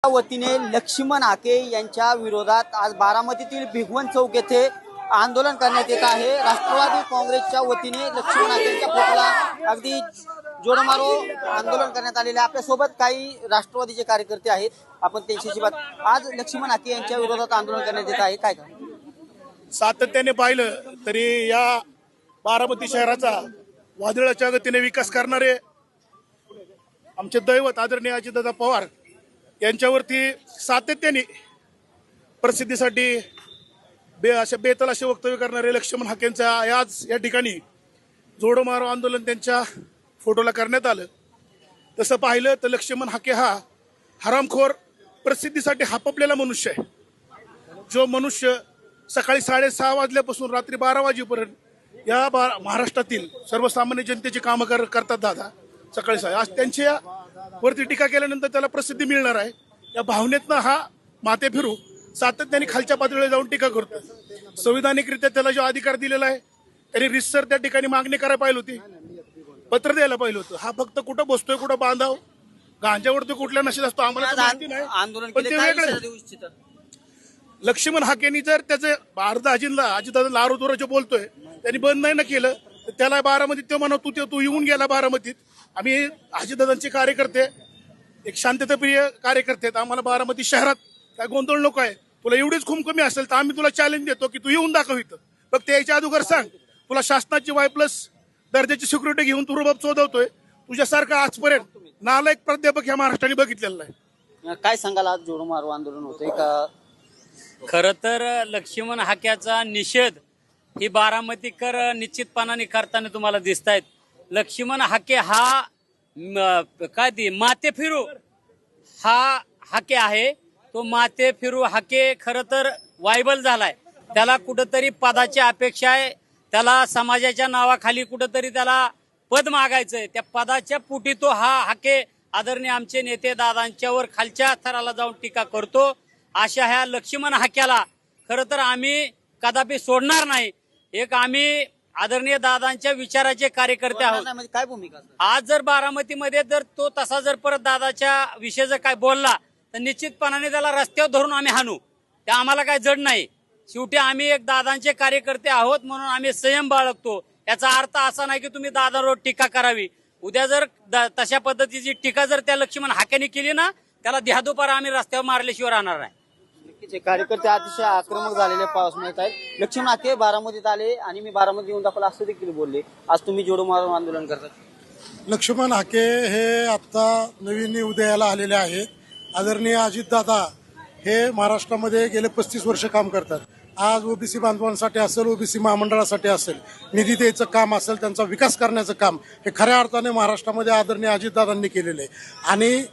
वतीने लक्ष्मण हाके यांच्या विरोधात आज बारामतीतील भिगवण चौक येथे आंदोलन करण्यात येत आहे। राष्ट्रवादी काँग्रेसच्या वतीने लक्ष्मण हाके यांच्या फोटोला अगदी जोडमारो आंदोलन करण्यात आलेले आहे। आपल्यासोबत काही राष्ट्रवादीचे कार्यकर्ते आहेत, आपण त्यांच्याशी बात। आज लक्ष्मण हाके यांच्या विरोधात आंदोलन करण्यात येत आहे, काय सातत्याने पाहिलं तरी या बारामती शहराचा वादळाच्या गतीने विकास करणारे आमचे दैवत आदरणीय अजितदादा पवार यांच्यावरती सातत्याने प्रसिद्धीसाठी असे बेतल असे वक्तव्य करणारे लक्ष्मण हाकेंचा आज या ठिकाणी जोडमारो आंदोलन त्यांच्या फोटोला करण्यात आलं। तसं पाहिलं तर लक्ष्मण हाके हा हरामखोर प्रसिद्धीसाठी हापपलेला मनुष्य आहे। जो मनुष्य सकाळी 6:30 वाजल्यापासून रात्री 12 वाजेपर्यंत या महाराष्ट्रातील सर्वसामान्य जनतेची कामं करतात दादा सकाळी 6। आज त्यांच्या वरती टीका केल्यानंतर त्याला प्रसिद्धी मिळणार आहे या भावनेतनं हा माथे फिरू सातत्याने खालच्या पातळीवर जाऊन टीका करतो। संविधानिकरित्या त्याला जो अधिकार दिलेला आहे त्यांनी रितसर त्या ठिकाणी मागणी करायला पाहिजे होती, पत्र द्यायला पाहिजे होतं। हा फक्त कुठं बसतोय कुठं बांधाव गांजावरती कुठल्या नशेत असतो आम्हाला माहिती नाही, आंदोलन पण ते वेगळं। लक्ष्मण हाकेंनी जर त्याचं अजितदादा आरोग्य जे बोलतोय त्यांनी बंद नाही ना केलं तर त्याला बारामतीत तो म्हणा तू येऊन गेला बारामतीत। आम्ही अजितदादांचे कार्यकर्ते एक शांतताप्रिय कार्यकर्ते आहेत। आम्हाला बारामती शहरात काय गोंधळ नको आहे। तुला एवढीच खून कमी असेल तर आम्ही तुला चॅलेंज देतो की तू येऊन दाखव इथं, फक्त याच्या अगोदर सांग तुला शासनाची Y+ दर्जाची सिक्युरिटी घेऊन तू रुबाब चोदवतोय। तुझ्यासारखा आजपर्यंत नालायक प्राध्यापक या महाराष्ट्राने बघितलेला आहे। काय सांगाल आज जोडमारो आंदोलन होतंय का? खरं तर लक्ष्मण हाक्याचा निषेध ही बारामतीकर निश्चितपणाने करताना तुम्हाला दिसत आहेत। लक्ष्मण हाके हा काय ती माते फिरू हा हाके आहे। तो माते फिरू हाके खरं तर वायबल झालाय। त्याला कुठंतरी पदाची अपेक्षा आहे, त्याला समाजाच्या नावाखाली कुठंतरी त्याला पद मागायचंय। त्या पदाच्या पोटी तो हा हाके आदरणीय आमचे नेते दादांच्यावर खालच्या थराला जाऊन टीका करतो। अशा ह्या लक्ष्मण हाक्याला खरं तर आम्ही कदापि सोडणार नाही। एक आम्ही आदरणीय दादांच्या विचाराचे कार्यकर्ते आहोत। काय भूमिका आज जर बारामतीमध्ये जर तो तसा जर परत दादाच्या विषय जर काय बोलला तर निश्चितपणाने त्याला रस्त्यावर धरून आम्ही हाणू, ते आम्हाला काय जड नाही। शेवटी आम्ही एक दादांचे कार्यकर्ते आहोत म्हणून आम्ही संयम बाळगतो। याचा अर्थ असा नाही की तुम्ही दादांवर टीका करावी। उद्या जर तशा पद्धतीची टीका जर त्या लक्ष्मण हाक्याने केली ना त्याला ध्यादोपारा आम्ही रस्त्यावर मारल्याशिवाय राहणार नाही। कार्यकर्ते अतिशय आक्रमक झालेले पाऊस मिळत आहेत। लक्ष्मण हाके बारामतीत आले आणि मी बारामती येऊन दाखवला असं देखील बोलले। आज तुम्ही जोडमारो आंदोलन करतात। लक्ष्मण हाके हे आता नवीन उदयाला आलेले आहेत। आदरणीय अजितदादा हे महाराष्ट्रामध्ये गेले 35 वर्ष काम करतात। आज ओबीसी बांधवांसाठी असेल, ओबीसी महामंडळासाठी असेल, निधी द्यायचं काम असेल, त्यांचा विकास करण्याचं काम हे खऱ्या अर्थाने महाराष्ट्रामध्ये आदरणीय अजितदादांनी केलेलं आहे। आणि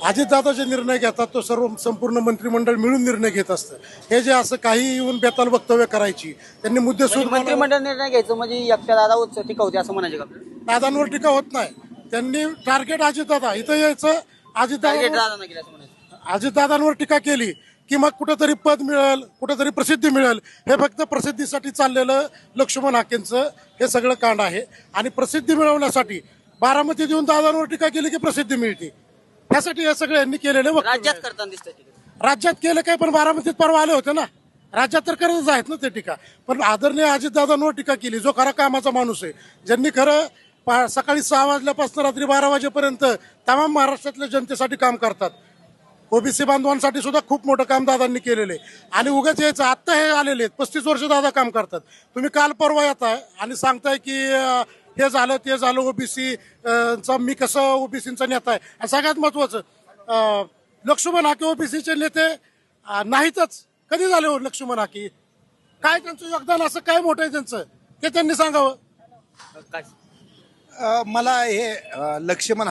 अजितदादा जे निर्णय घेतात तो संपूर्ण मंत्रिमंडळ मिळून निर्णय घेत असतं। हे जे असं काही येऊन बेताल वक्तव्य करायची त्यांनी मुद्देसूद मंत्रिमंडळ निर्णय घ्यायचं म्हणजे एकट्या दादावर टीका होते असं म्हणायचं का? दादांवर टीका होत नाही। त्यांनी टार्गेट अजितदादा इथं यायचं, अजितदादांवर टीका केली की मग कुठेतरी पद मिळेल, कुठेतरी प्रसिद्धी मिळेल। हे फक्त प्रसिद्धीसाठी चाललेलं लक्ष्मण हाकेंचं हे सगळं कांड आहे। आणि प्रसिद्धी मिळवण्यासाठी बारामतीत येऊन दादांवर टीका केली की प्रसिद्धी मिळते, त्यासाठी हे सगळं यांनी केलेलं राज्यात करताना दिसतंय। राज्यात केलं काय, पण बारामतीत परवा आले होते ना, राज्यात तर करतच आहेत ना ते टीका। पण आदरणीय अजितदादांवर टीका केली जो खरा कामाचा माणूस आहे, ज्यांनी खरं सकाळी 6 वाजल्यापासून रात्री 12 वाजेपर्यंत तमाम महाराष्ट्रातल्या जनतेसाठी काम करतात। ओबीसी बांधवांसाठी सुद्धा खूप मोठं काम दादांनी केलेलं आहे। आणि उगाच यायचं आत्ता हे आलेले आहेत, 35 वर्ष दादा काम करतात। तुम्ही काल परवा येताय आणि सांगताय की हे झालं ते झालं, ओबीसीचा मी कसं ओबीसीचा नेता आहे। आणि सगळ्यात महत्वाचं लक्ष्मण हाके ओबीसीचे नेते नाहीतच। कधी झाले हो लक्ष्मण हाके? काय त्यांचं योगदान असं काय मोठं आहे त्यांचं ते त्यांनी सांगावं। मला हे लक्ष्मण